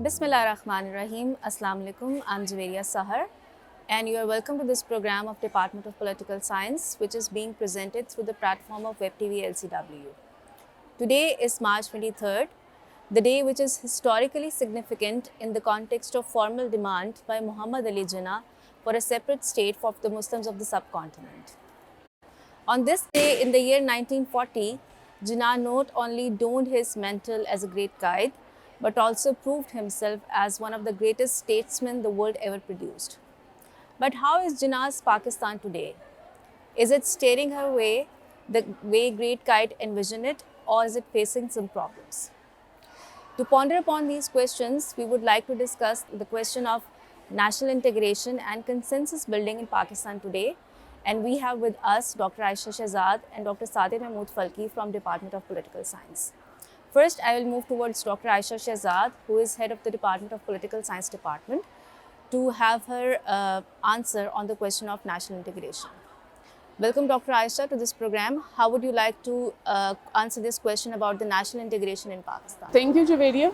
Bismillahirrahmanirrahim. Assalamu alaikum. I'm Javeria Sahar, and you are welcome to this program of Department of Political Science, which is being presented through the platform of Web TV LCWU. Today is March 23rd, the day which is historically significant in the context of formal demand by Muhammad Ali Jinnah for a separate state for the Muslims of the subcontinent. On this day in the year 1940, Jinnah not only donned his mantle as a great guide, but also proved himself as one of the greatest statesmen the world ever produced. But how is Jinnah's Pakistan today? Is it steering her way the way great guide envisioned it, or is it facing some problems? To ponder upon these questions, we would like to discuss the question of national integration and consensus building in Pakistan today. And we have with us Dr. Aisha Shehzad and Dr. Sadeh Mahmood Falki from Department of Political Science. First, I will move towards Dr. Aisha Shehzad, who is head of the Department of Political Science Department, to have her answer on the question of national integration. Welcome, Dr. Aisha, to this program. How would you like to answer this question about the national integration in Pakistan? Thank you, Javeria.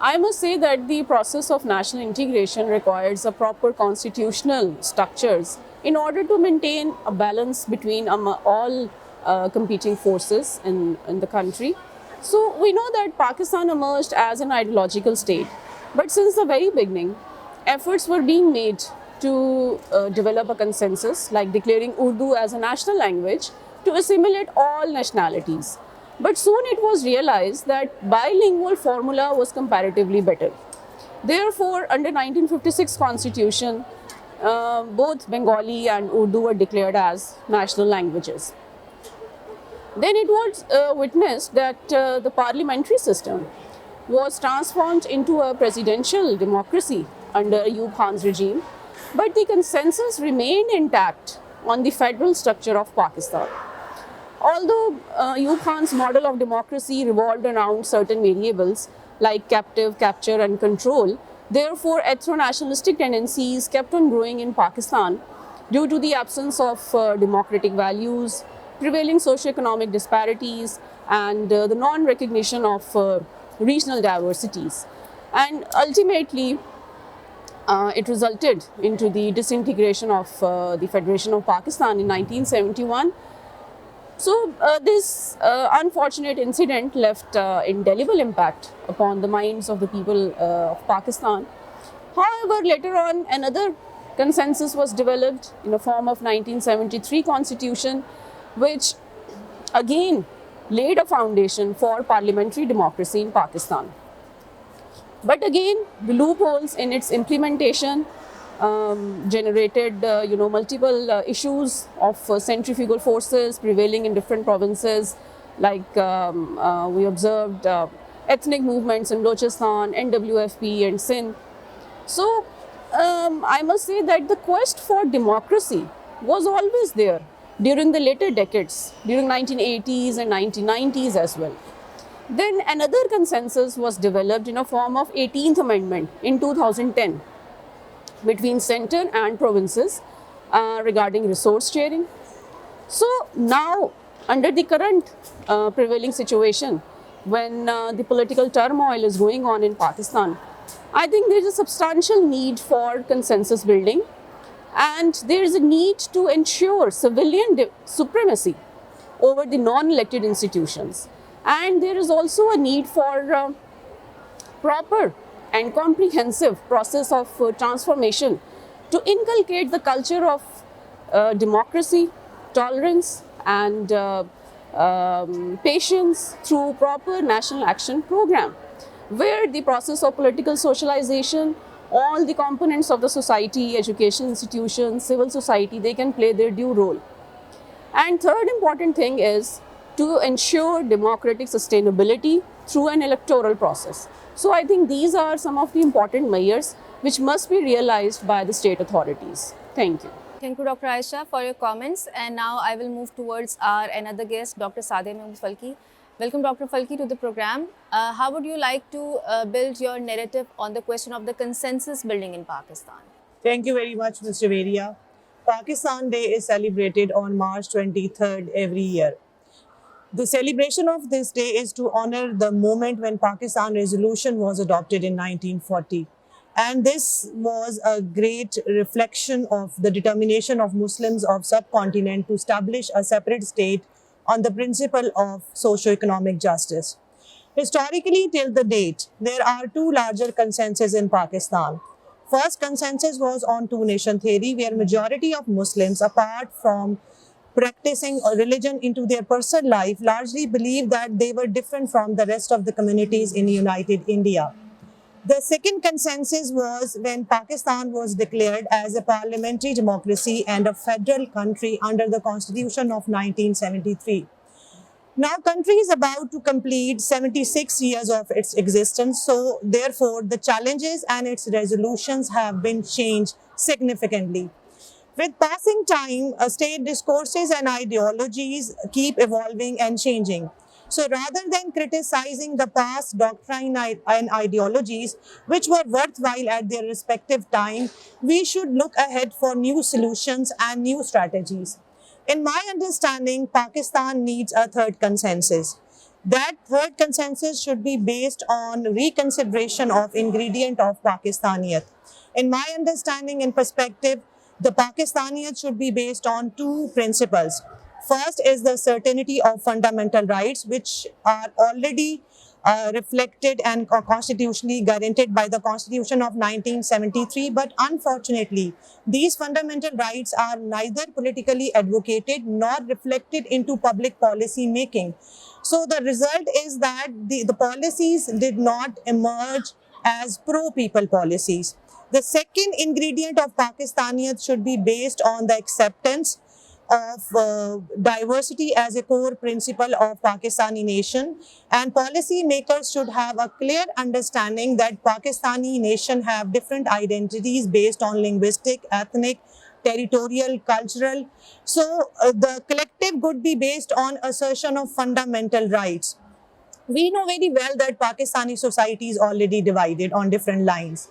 I must say that the process of national integration requires a proper constitutional structures in order to maintain a balance between all competing forces in the country. So we know that Pakistan emerged as an ideological state, but since the very beginning, efforts were being made to develop a consensus, like declaring Urdu as a national language to assimilate all nationalities. But soon it was realized that bilingual formula was comparatively better. Therefore, under 1956 Constitution, both Bengali and Urdu were declared as national languages. Then it was witnessed that the parliamentary system was transformed into a presidential democracy under Ayub Khan's regime, but the consensus remained intact on the federal structure of Pakistan. Although Ayub Khan's model of democracy revolved around certain variables like captive, capture and control, therefore ethno-nationalistic tendencies kept on growing in Pakistan due to the absence of democratic values, prevailing socio-economic disparities, and the non-recognition of regional diversities. And ultimately, it resulted into the disintegration of the Federation of Pakistan in 1971. So this unfortunate incident left indelible impact upon the minds of the people of Pakistan. However, later on, another consensus was developed in the form of 1973 Constitution, which again laid a foundation for parliamentary democracy in Pakistan. But again, the loopholes in its implementation generated multiple issues of centrifugal forces prevailing in different provinces, like we observed ethnic movements in Balochistan, NWFP and Sindh. So I must say that the quest for democracy was always there during the later decades, during 1980s and 1990s as well. Then another consensus was developed in a form of 18th Amendment in 2010 between centre and provinces regarding resource sharing. So now, under the current prevailing situation, when the political turmoil is going on in Pakistan, I think there is a substantial need for consensus building, and there is a need to ensure civilian supremacy over the non-elected institutions. And there is also a need for proper and comprehensive process of transformation to inculcate the culture of democracy, tolerance and patience through proper national action program, where the process of political socialization, all the components of the society, education institutions, civil society, they can play their due role. And third important thing is to ensure democratic sustainability through an electoral process. So I think these are some of the important measures which must be realized by the state authorities. Thank you. Thank you, Dr. Aisha, for your comments. And now I will move towards our another guest, Dr. Sadeh Mahmood Falki. Welcome, Dr. Falki, to the program. How would you like to build your narrative on the question of the consensus building in Pakistan? Thank you very much, Mr. Veria. Pakistan Day is celebrated on March 23rd every year. The celebration of this day is to honor the moment when Pakistan resolution was adopted in 1940. And this was a great reflection of the determination of Muslims of subcontinent to establish a separate state on the principle of socio-economic justice. Historically, till the date, there are two larger consensus in Pakistan. First consensus was on two-nation theory, where majority of Muslims, apart from practicing a religion into their personal life, largely believed that they were different from the rest of the communities in United India. The second consensus was when Pakistan was declared as a parliamentary democracy and a federal country under the Constitution of 1973. Now, country is about to complete 76 years of its existence, so therefore the challenges and its resolutions have been changed significantly. With passing time, state discourses and ideologies keep evolving and changing. So rather than criticizing the past doctrine and ideologies, which were worthwhile at their respective time, we should look ahead for new solutions and new strategies. In my understanding, Pakistan needs a third consensus. That third consensus should be based on reconsideration of ingredient of Pakistaniyat. In my understanding and perspective, the Pakistaniyat should be based on two principles. First is the certainty of fundamental rights, which are already reflected and constitutionally guaranteed by the Constitution of 1973. But unfortunately, these fundamental rights are neither politically advocated nor reflected into public policy making. So the result is that the policies did not emerge as pro-people policies. The second ingredient of Pakistaniyat should be based on the acceptance of diversity as a core principle of Pakistani nation, and policy makers should have a clear understanding that Pakistani nation have different identities based on linguistic, ethnic, territorial, cultural. So the collective could be based on assertion of fundamental rights. We know very well that Pakistani society is already divided on different lines.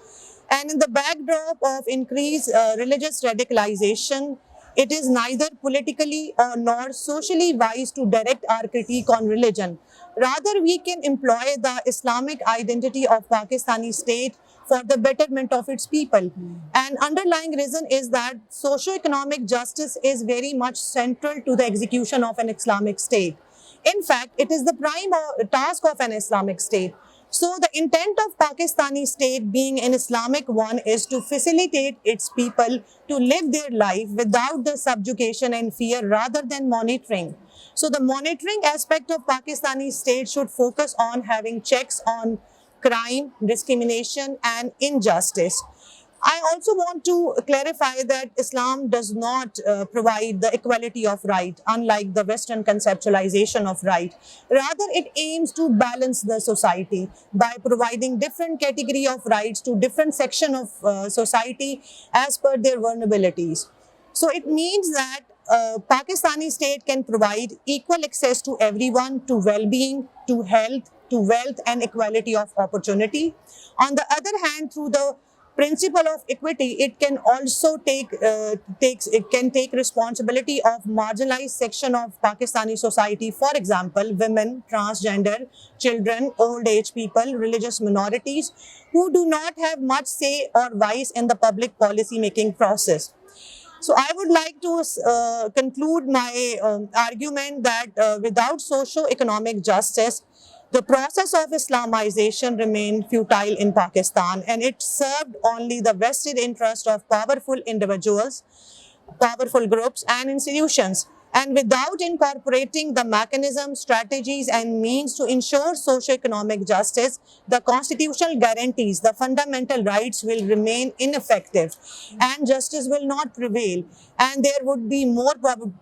And in the backdrop of increased religious radicalization, it is neither politically or nor socially wise to direct our critique on religion. Rather, we can employ the Islamic identity of Pakistani state for the betterment of its people. And underlying reason is that socio-economic justice is very much central to the execution of an Islamic state. In fact, it is the prime task of an Islamic state. So the intent of Pakistani state being an Islamic one is to facilitate its people to live their life without the subjugation and fear rather than monitoring. So the monitoring aspect of Pakistani state should focus on having checks on crime, discrimination and injustice. I also want to clarify that Islam does not provide the equality of right, unlike the Western conceptualization of right. Rather, it aims to balance the society by providing different category of rights to different section of society as per their vulnerabilities. So it means that Pakistani state can provide equal access to everyone to well-being, to health, to wealth and equality of opportunity. On the other hand, through the principle of equity, it can also take responsibility of marginalized section of Pakistani society. For example, women, transgender, children, old age people, religious minorities who do not have much say or voice in the public policy making process. So I would like to conclude my argument that without socio-economic justice, the process of Islamization remained futile in Pakistan, and it served only the vested interest of powerful individuals, powerful groups and institutions. And without incorporating the mechanisms, strategies and means to ensure socio-economic justice, the constitutional guarantees, the fundamental rights will remain ineffective and justice will not prevail. And there would be more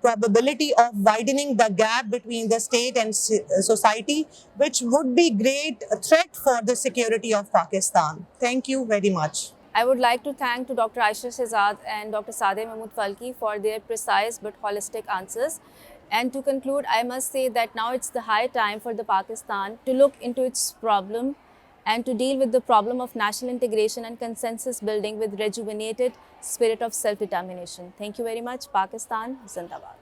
probability of widening the gap between the state and society, which would be great threat for the security of Pakistan. Thank you very much. I would like to thank to Dr. Aisha Shehzad and Dr. Sadeh Mahmood Falki for their precise but holistic answers. And to conclude, I must say that now it's the high time for the Pakistan to look into its problem and to deal with the problem of national integration and consensus building with rejuvenated spirit of self-determination. Thank you very much. Pakistan, Zindabad.